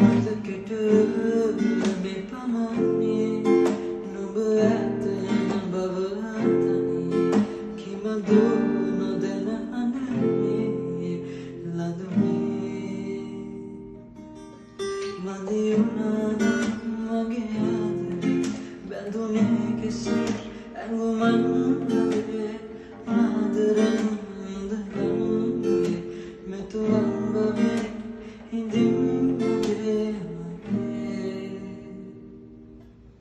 මතකට ලැබේ පමණි නුඹ ඇතන බව තනි කිමදු නොදැන අඬන්නේ ලඳුනේ මදි වුණා මගේ ආදරේ බැඳුනේ කෙසේ ඇඟුමන් ලැබේ ආදරේ